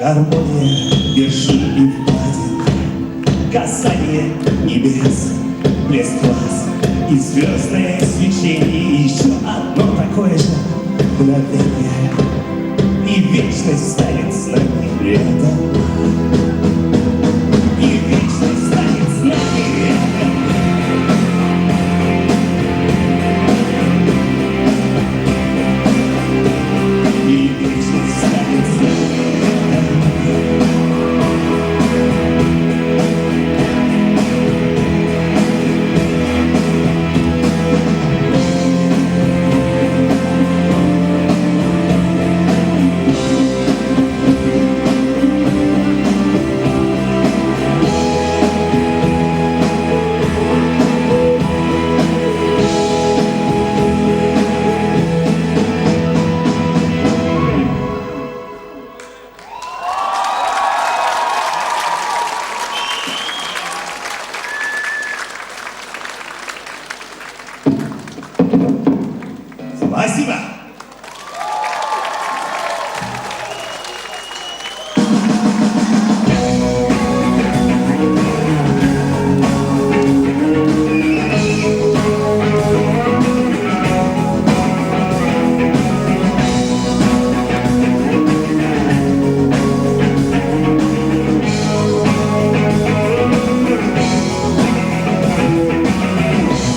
гармония вершин и впадин, касание небес, блеск глаз и звездное свечение. И еще одно такое же мгновение, и вечность станет с нами летом. И вечность станет с нами летом. И вечность станет с нами летом. Спасибо!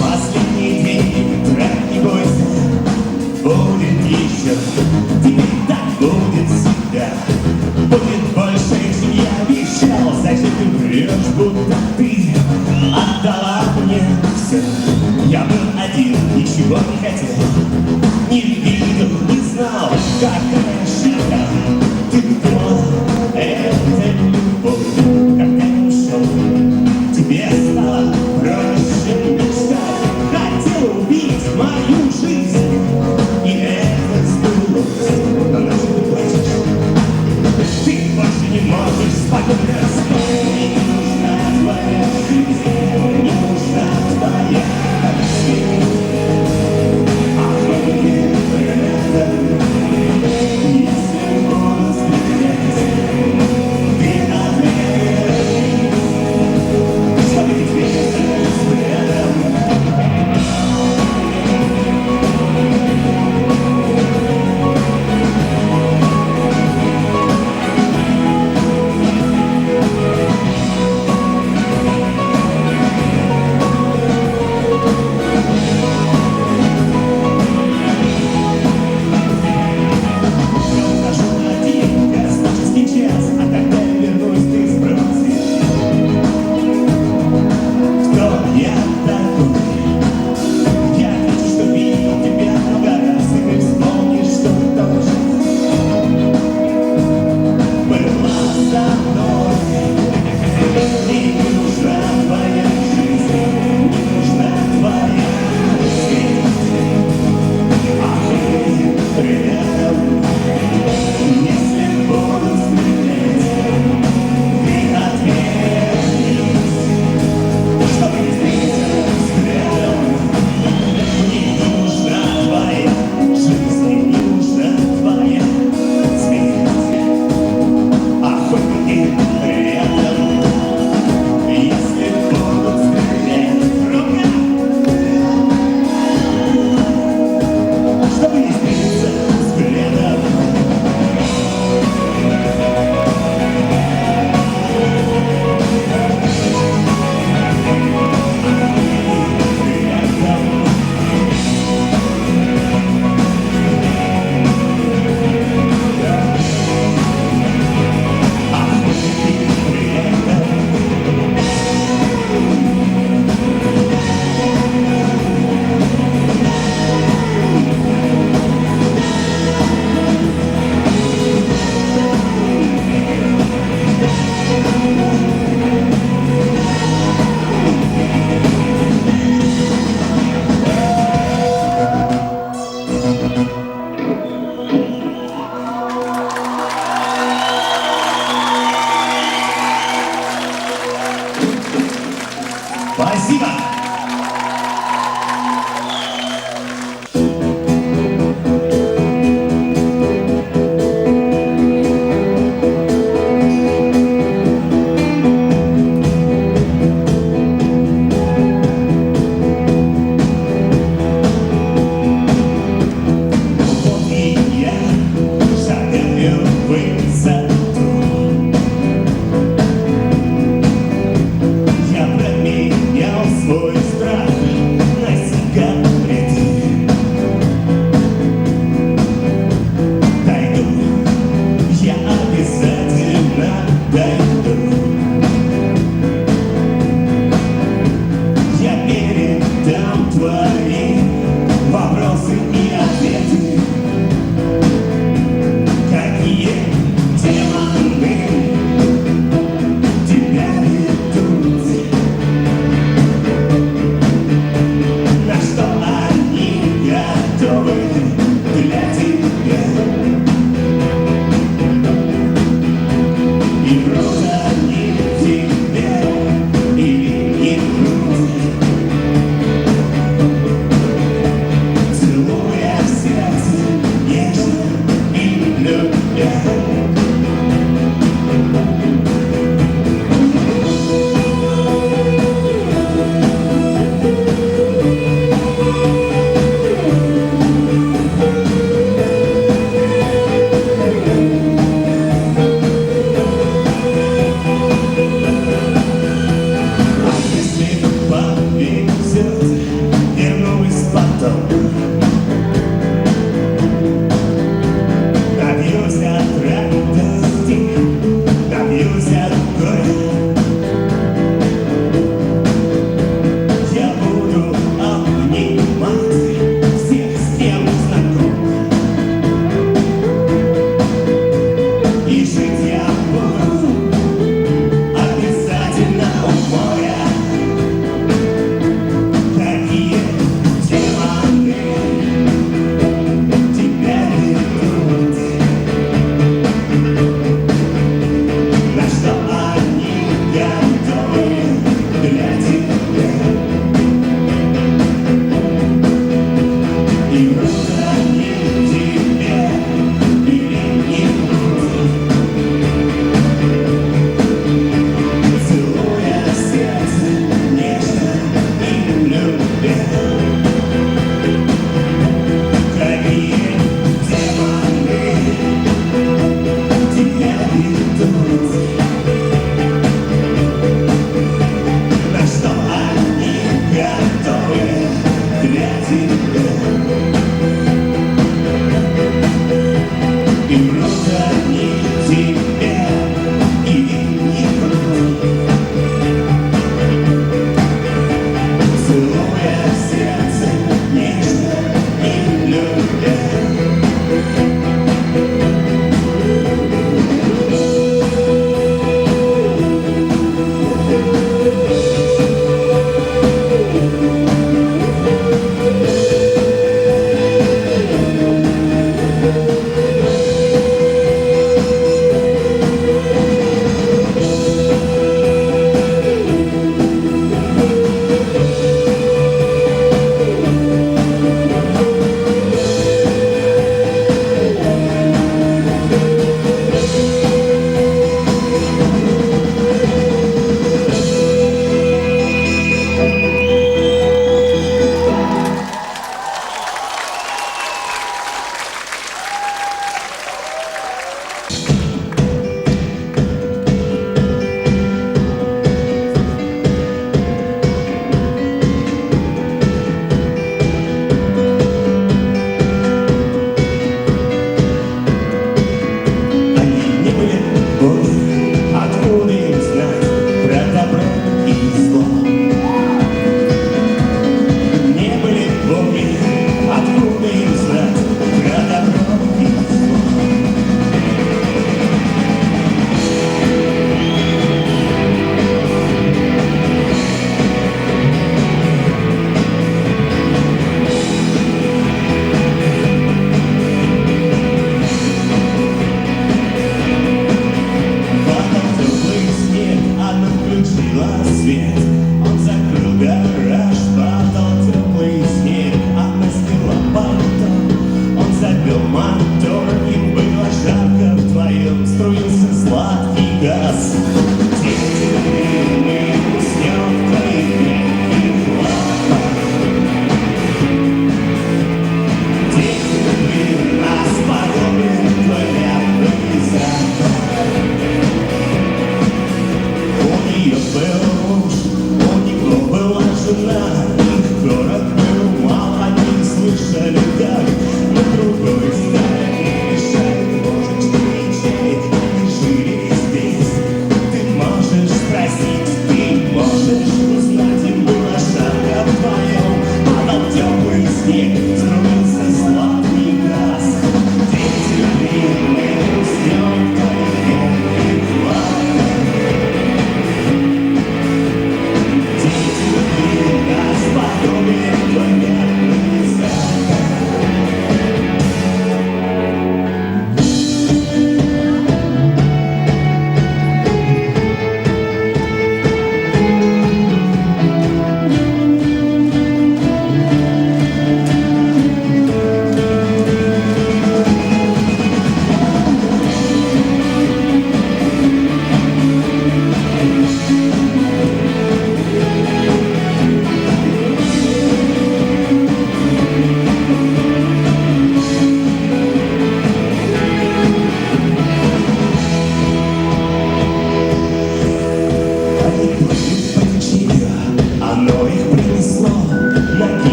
Последний день, трек, не бойся, будет еще, теперь так будет всегда. Будет больше, чем я обещал. Зачем ты врешь, будто ты отдала мне все? Я был один, ничего не хотел, не видел, не знал, какая ошибка. Ты думала, это любовь, когда я ушел, тебе стало проще мечтать. Хотел убить мою жизнь, и это сбылось. Но на что ты плачешь? Ты больше не можешь спокойно спать. Не нужна твоя жизнь, не нужна твоя жизнь. А мне рядом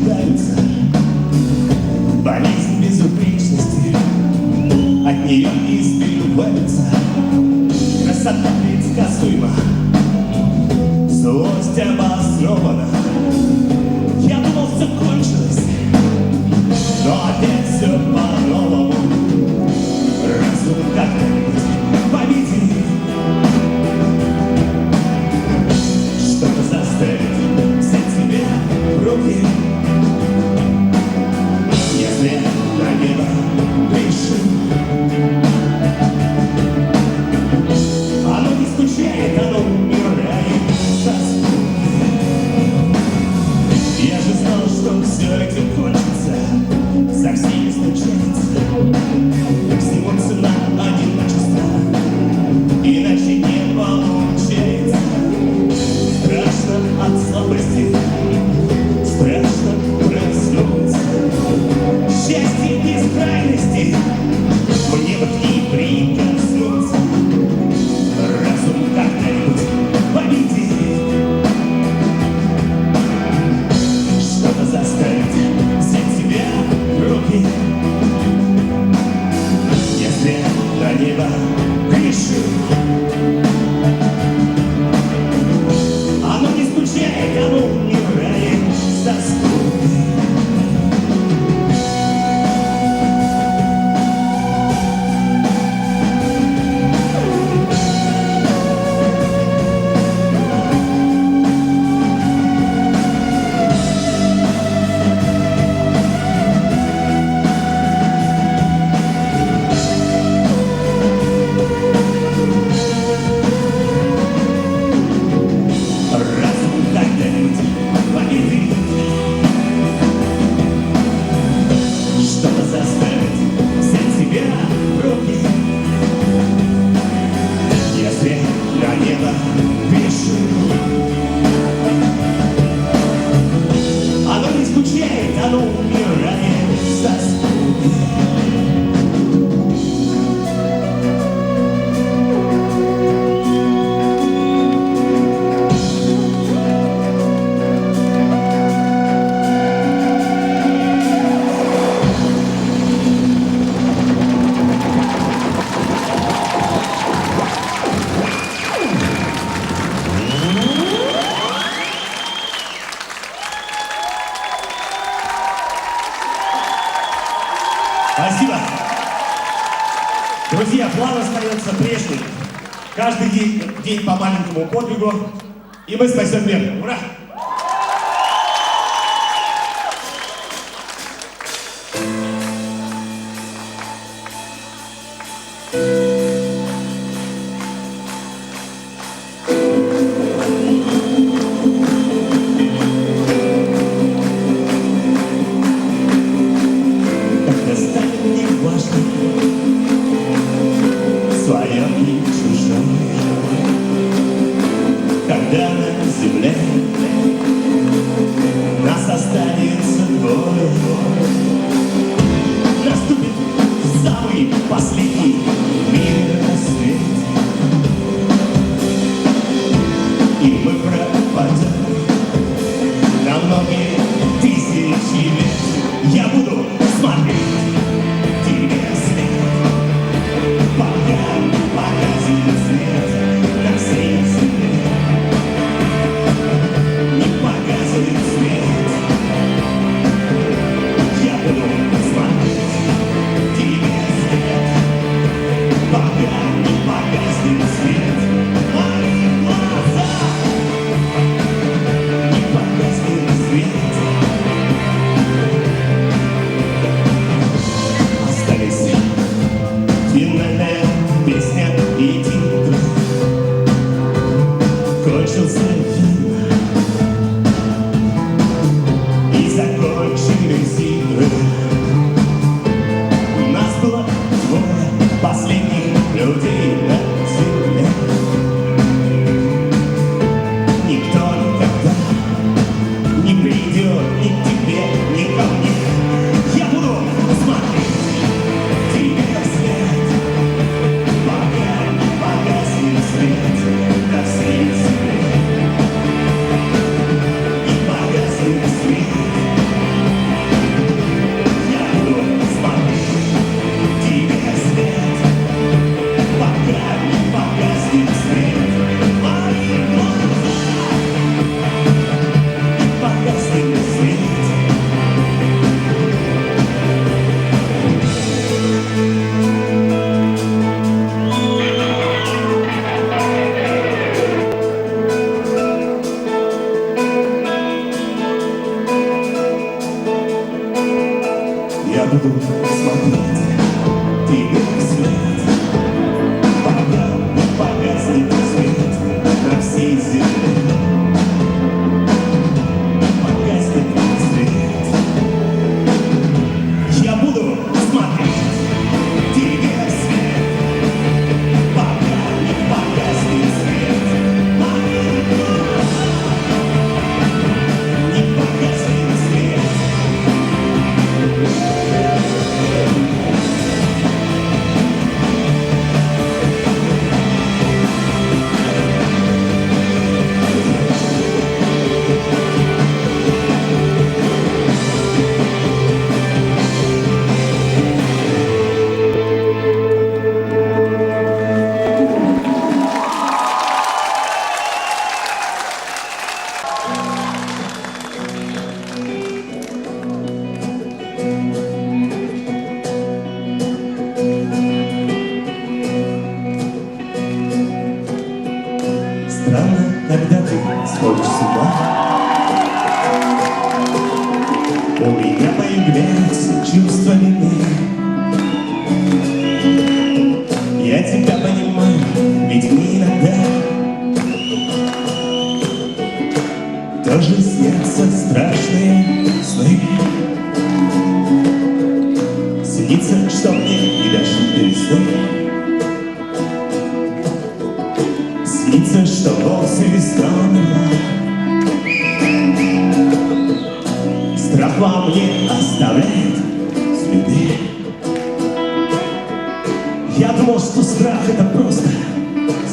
рождаются. Болезнь безупречности от нее избиваются. Красота предсказуема, злость обоснована. Я думал, все кончилось, но опять все по-новому. Разум как-нибудь победит, что-то заставит взять себя в руки. Если на небо решил, оно не скучает, оно умирает со скуки. Я же знал, что все этим кончится, совсем не случается. Всего цена одиночества, иначе не получается. Страшно от слабости, страшно проснуться. Счастье без крайности, мне бы к ней прикоснуться. Разум когда-нибудь победит, что-то заставит взять себя в руки. Если на небо грешил, оно не скучает, оно умирает со скуки. Спасибо. Друзья, план остается прежним. Каждый день по маленькому подвигу, и мы спасем мир. Ура! Я буду смотреть тебе вслед, пока не погаснет свет на всей земле. Погаснет свет. Я буду смотреть тебе вслед, пока не погаснет свет. Не погаснет свет. Странно, когда ты сходишь с ума, у меня появляется чувство вины. Я тебя понимаю, ведь мне иногда тоже снятся страшные сны. Снится, что мне не дожить до весны. Снится, что волосы весна умерла. Страх во мне оставляет следы. Я думал, что страх — это просто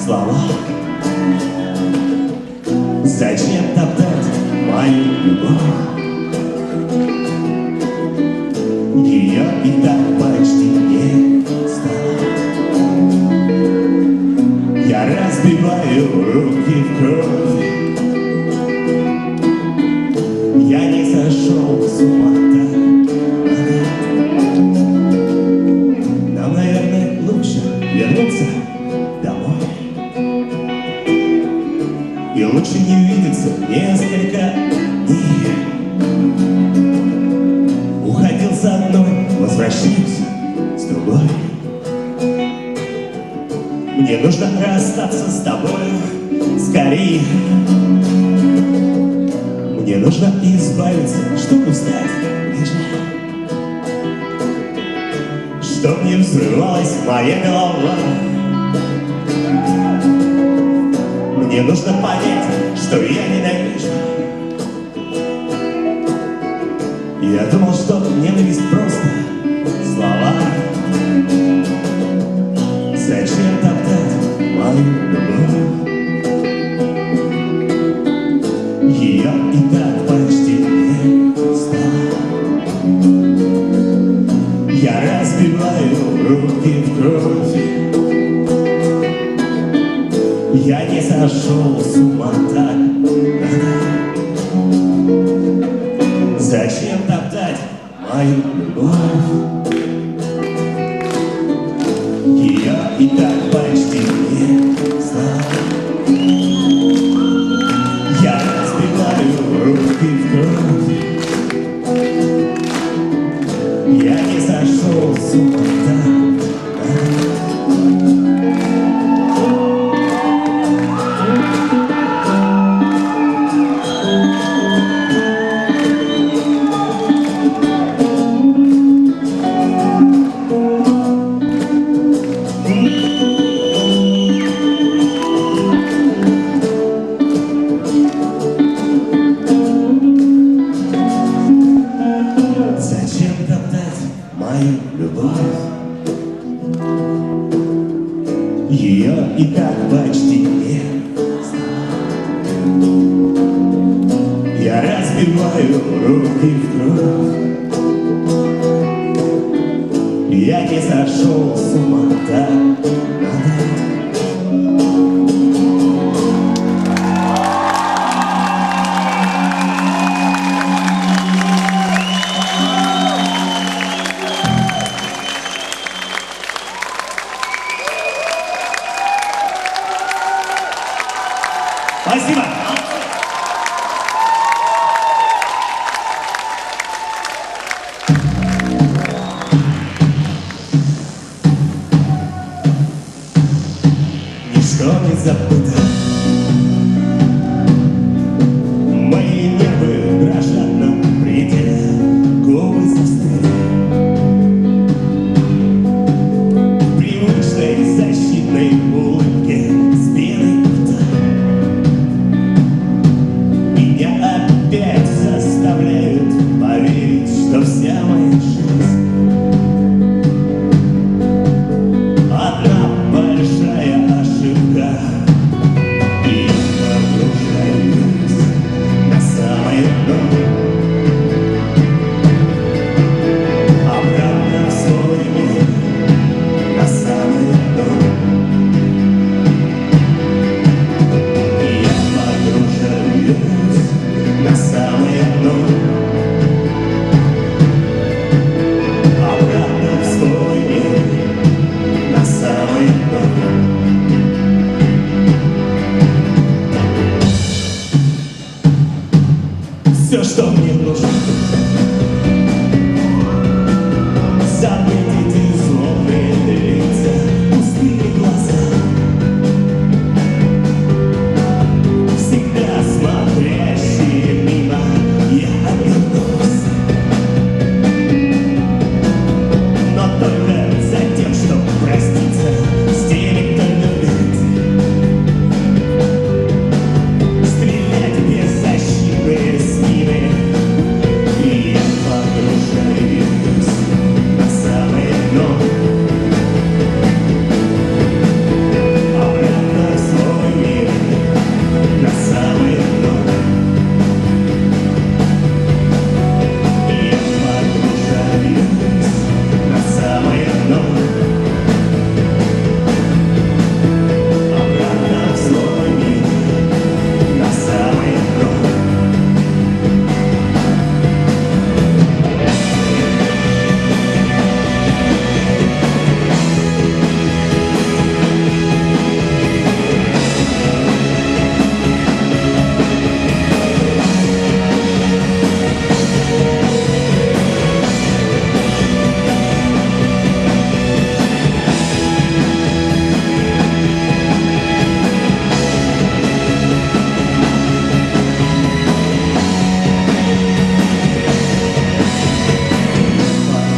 слова. Зачем топтать мою любовь? Ее и так почти не стало. Я разбиваю руки в кровь. Я не сошел с ума так. Нам, наверное, лучше вернуться домой. И лучше не видеться несколько дней. Уходил с одной, возвращаюсь с другой. Мне нужно расстаться с тобой скорее. Мне нужно избавиться, чтобы стать нежнее, чтоб не взрывалась моя голова. Мне нужно понять, что я ненавижу. Я думал, что ненависть просто слова. Зачем топтать мою любовь? Ее и так почти не стало. Я разбиваю руки в кровь. Я не сошел с ума так. Зачем топтать мою любовь? Ее и так почти не стало. Я разбиваю руки в кровь. Я не сошел с ума так. Ее и так почти не стало. Я разбиваю руки в кровь. Я не сошел с ума так. Спасибо. забыто. Мои нервы дрожат на пределе, губы застыли. В привычной защитной улыбке спины рта меня опять заставляют поверить, что вся моя жизнь одна большая ошибка. И я погружаюсь на самое дно, обратно в свой мир, на самое дно. И я погружаюсь на самое дно, обратно в свой мир, на самое дно. Все, что мне нужно, забыть эти злобные лица, пустые глаза, всегда смотрящие мимо. Я обернусь, но только за тем, чтобы проститься с теми, кто любит, стрелять в беззащитные спины. И я погружаюсь на самое дно, обратно в свой мир, на самое дно. И я погружаюсь на самое дно, обратно в свой мир, на самое дно.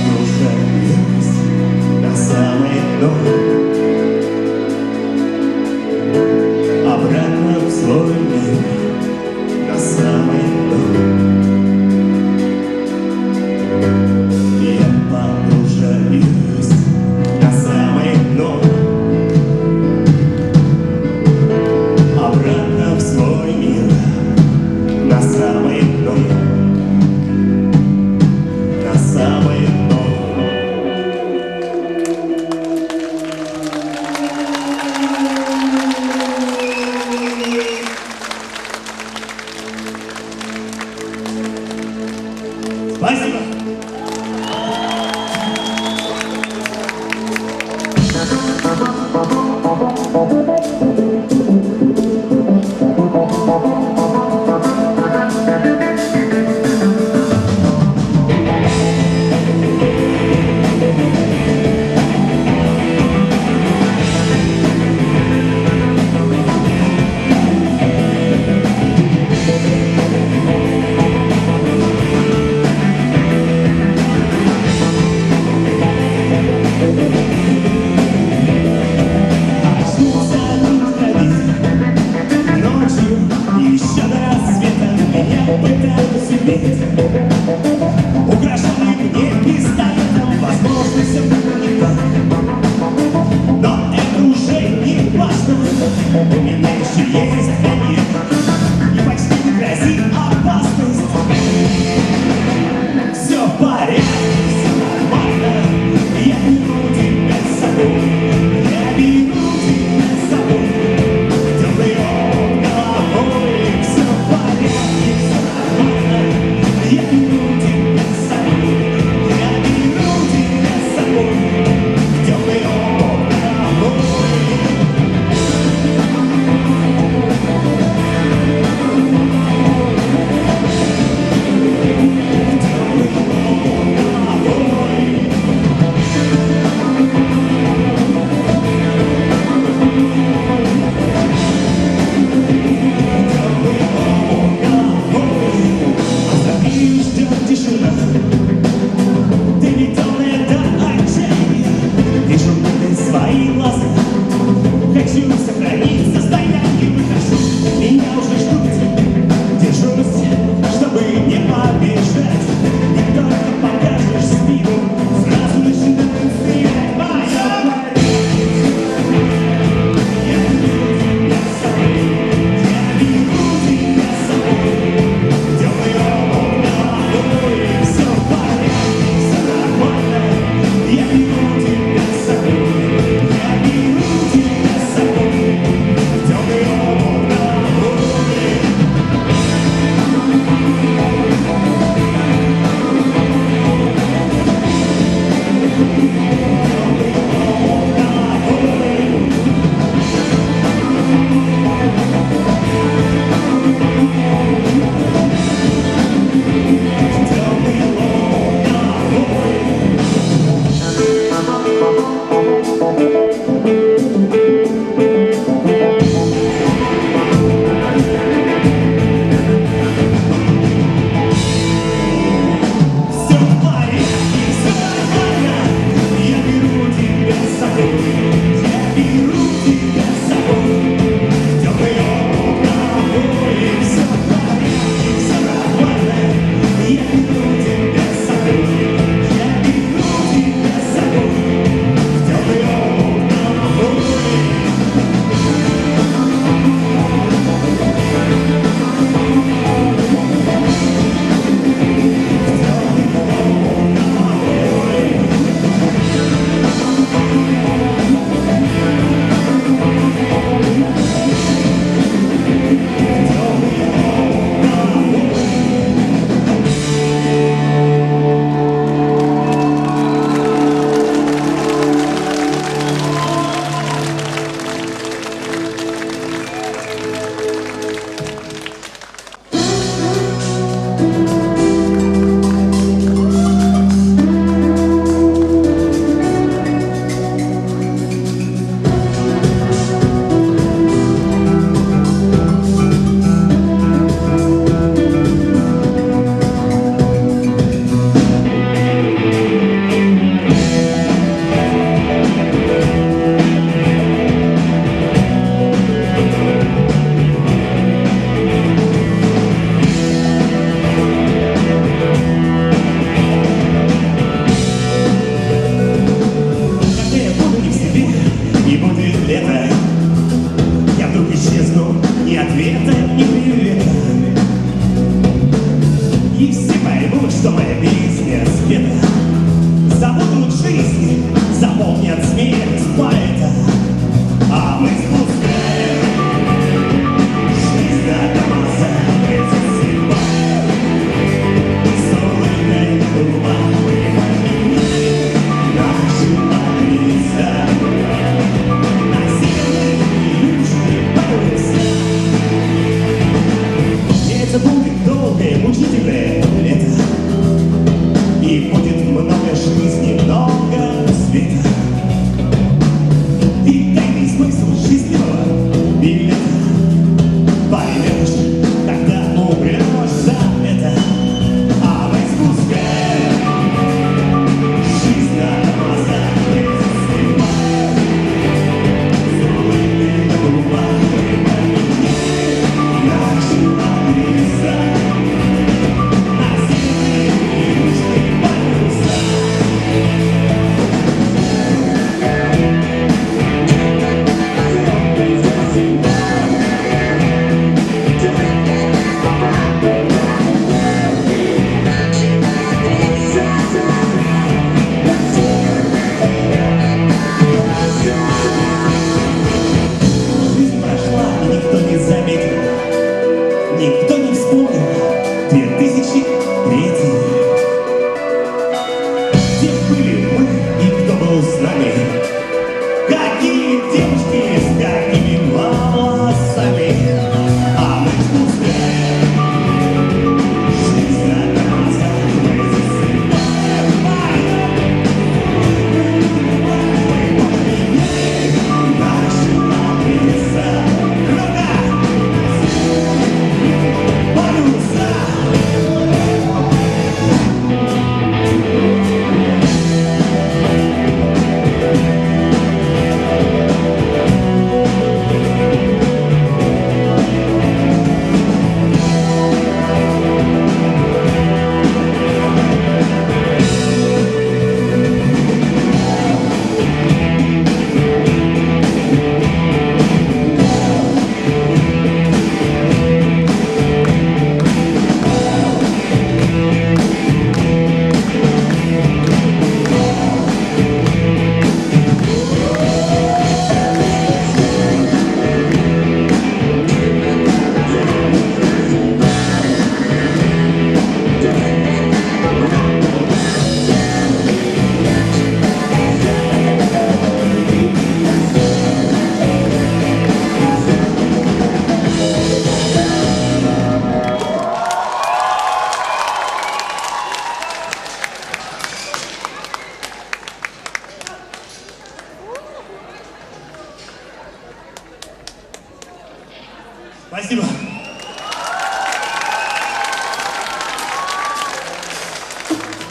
Погружаюсь на самое дно, обратно в свой мир, на самое дно. Я погружаюсь на самое дно, обратно в свой мир, на самое дно, на самое дно. Спасибо.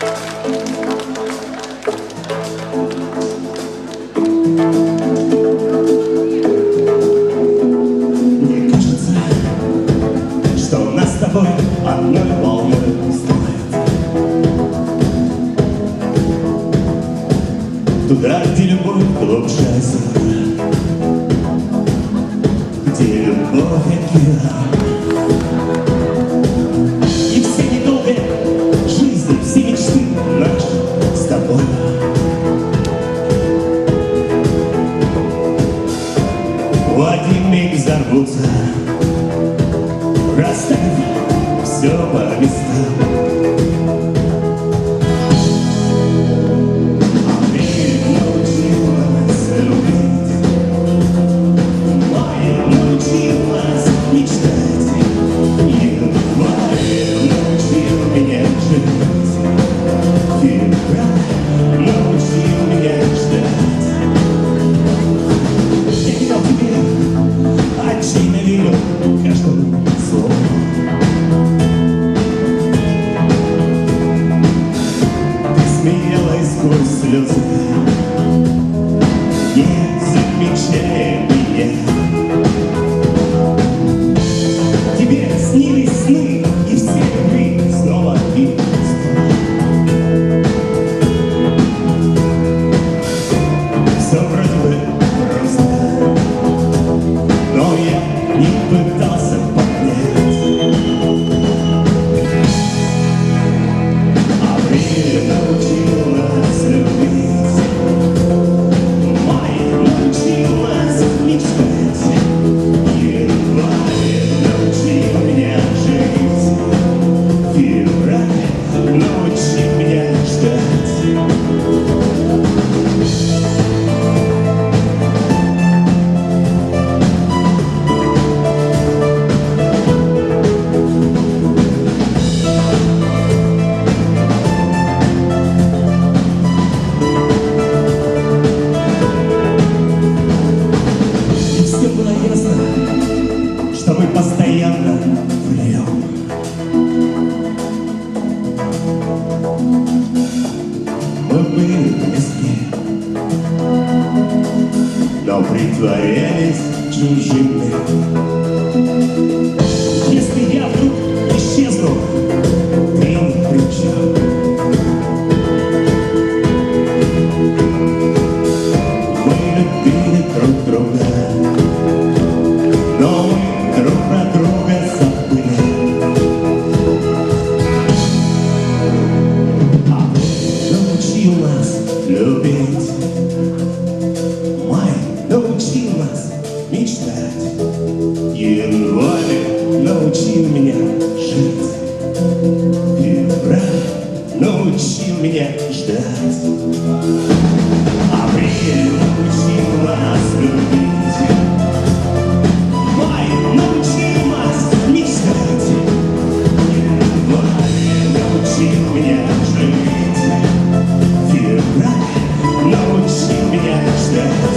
Мне кажется, что нас с тобой одной волной стоит. Туда, где любовь глубже озера, где любовь океан. И все недолгие жизни, все мечты наши с тобой. В один миг взорвутся, расставив все по местам. Притворялись чужими. Если я вдруг исчезну, ты ни при чем. Мы любили друг друга, но мы друг про друга забыли. А ты научил нас любить. Научил нас мечтать, январь научил меня жить, февраль научил меня ждать, апрель научил нас любить, май научил нас мечтать, январь научил меня жить, февраль научил меня ждать.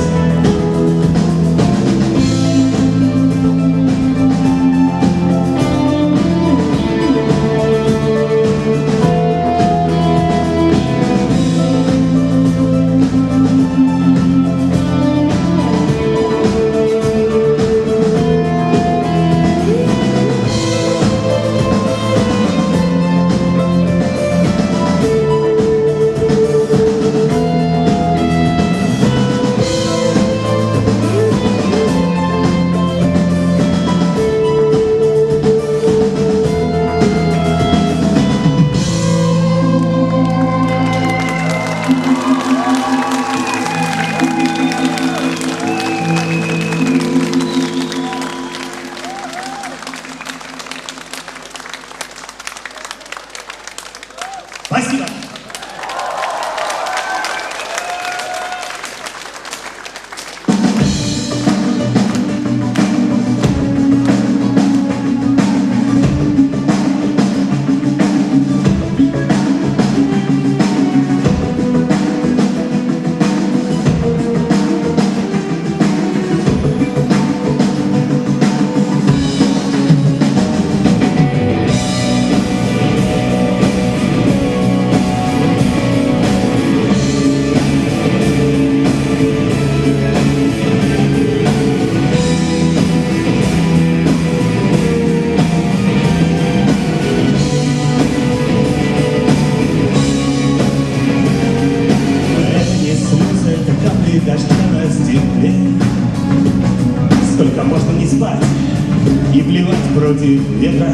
против ветра.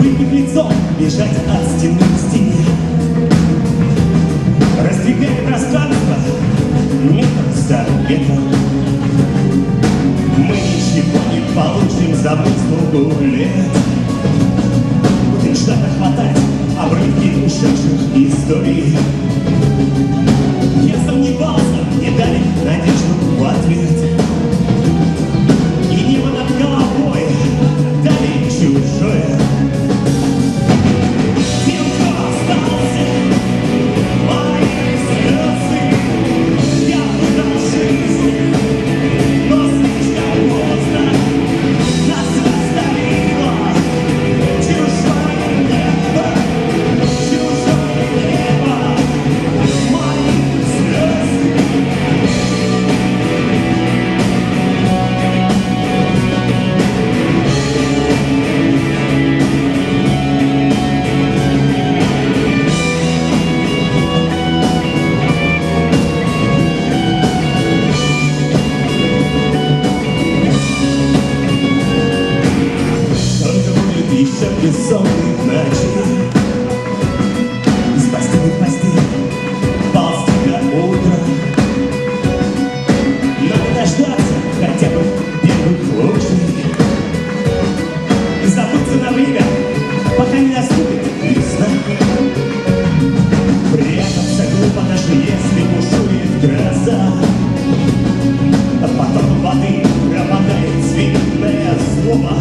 Выпив лицом, бежать от стены к стене. Раздвигая пространство метр за метром. Мы ничего не получим за много лет. Будем что-то хватать обрывки ушедших историй. Я сомневался, мне дали надежду в ответ. И небо над головой дали чужое. Тем, кто остался, мои слезы. Я выбрал жизнь, но слишком поздно. Нас разделило чужое небо, чужое небо. Мои слезы. Сколько будет еще бессонных ночей, из постели в постель ползти до утра. Надо дождаться хотя бы первых лучей и забыться на время, пока не наступит весна. Прятаться глупо, даже если бушует гроза. Под потоком воды пропадает цветная злоба.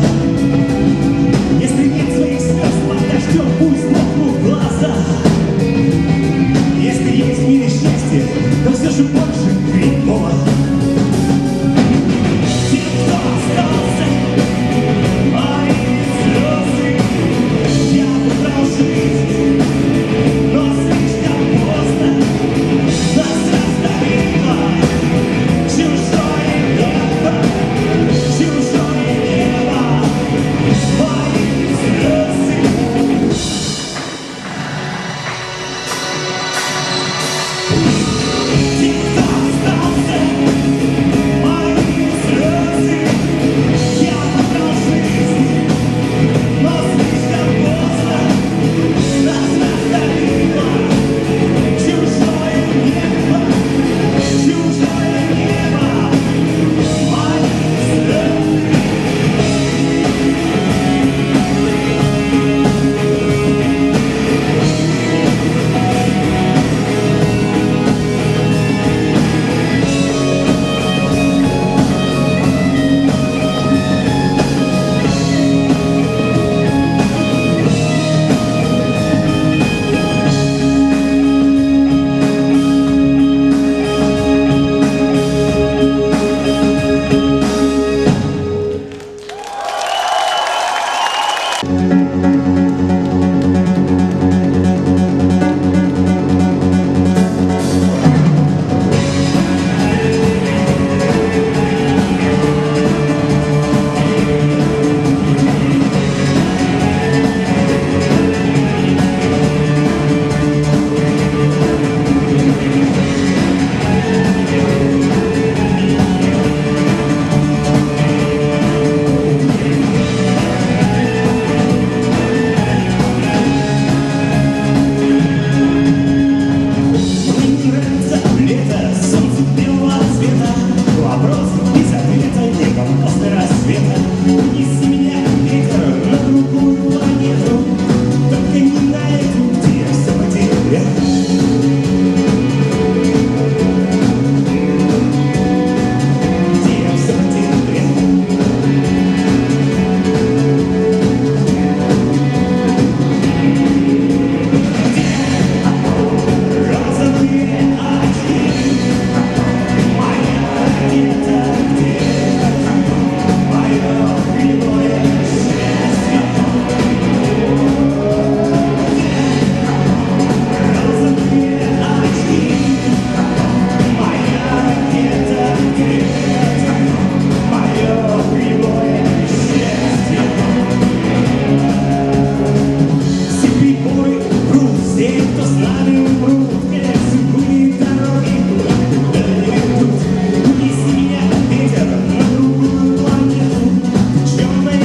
Если нет своих слез под дождем, пусть мокнут глаза. Если есть в мире счастье, то все же больше кривого. Те, кто остался, мои слезы. Я выбрал жизнь, но слишком поздно. Нас разделило чужое небо, чужое небо. Мои слезы. Те, кто остался, мои слезы. Я выбрал жизнь, но слишком поздно. Нас разделило чужое небо, чужое небо. Мои слезы. Черная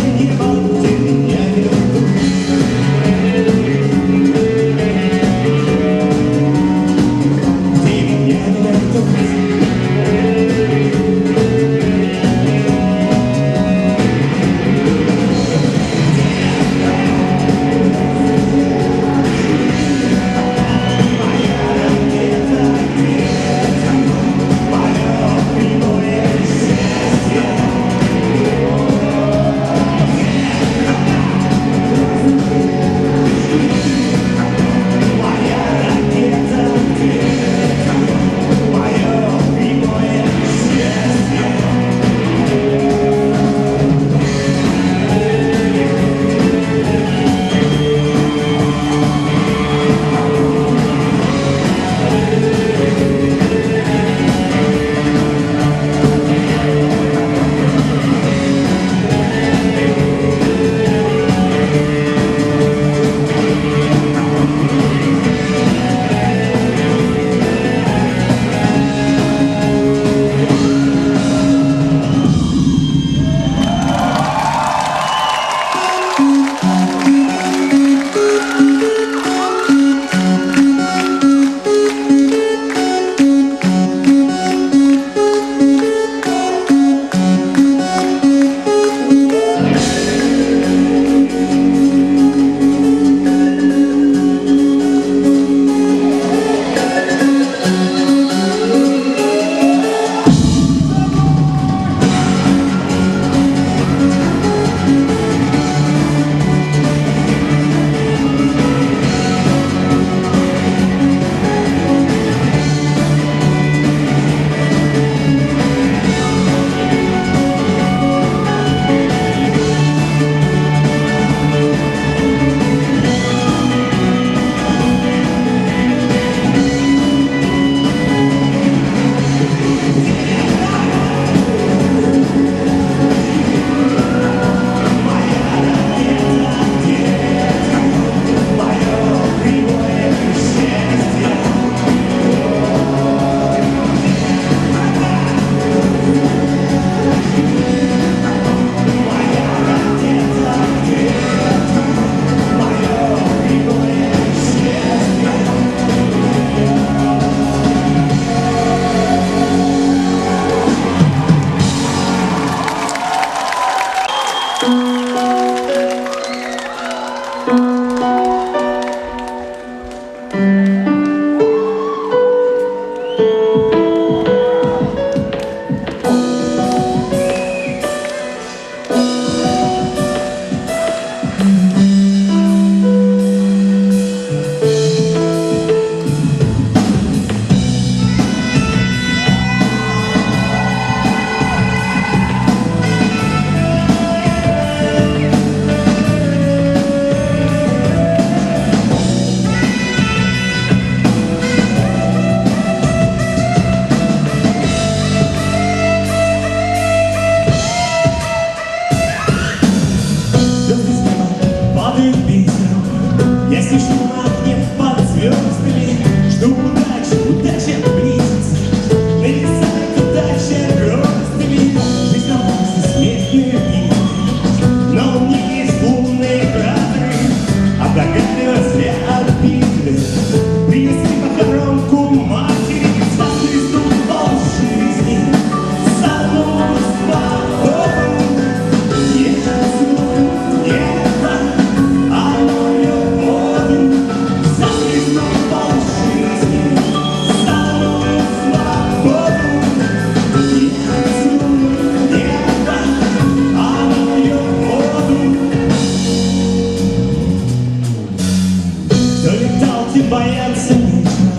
бояться нечего.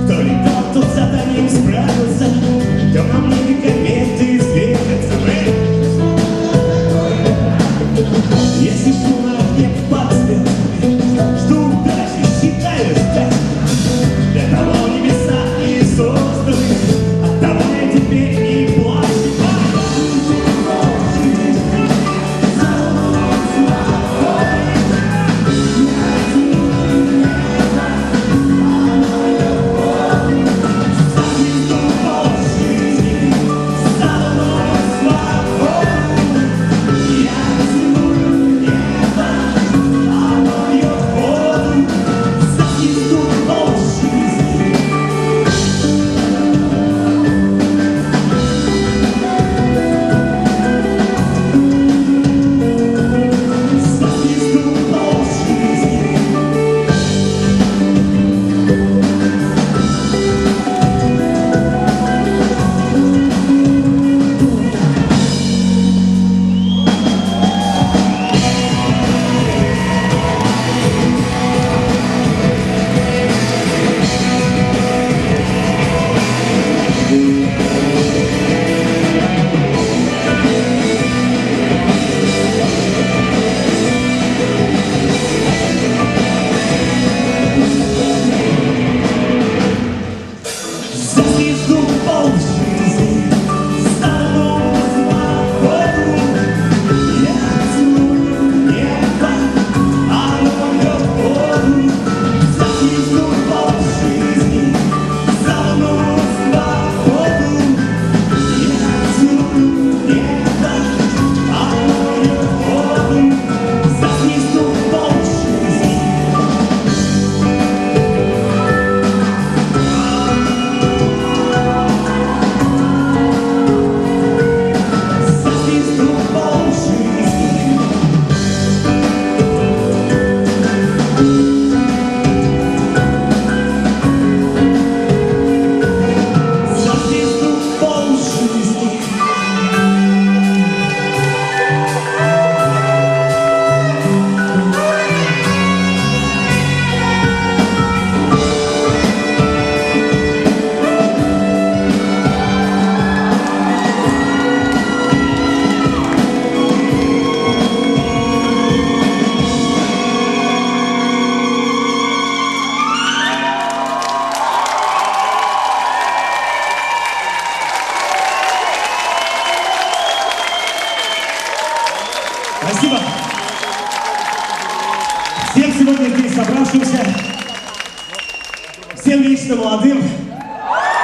Кто летал, тот заданием справился. Кто нам не кометы двигаться мы. Если шум огня под звездами, что удачи считаю ждать. Для того небеса и созданы, от того я теперь не плачу. Спасибо всем сегодня здесь собравшимся, всем вечно молодым.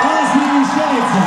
Вас не мешается.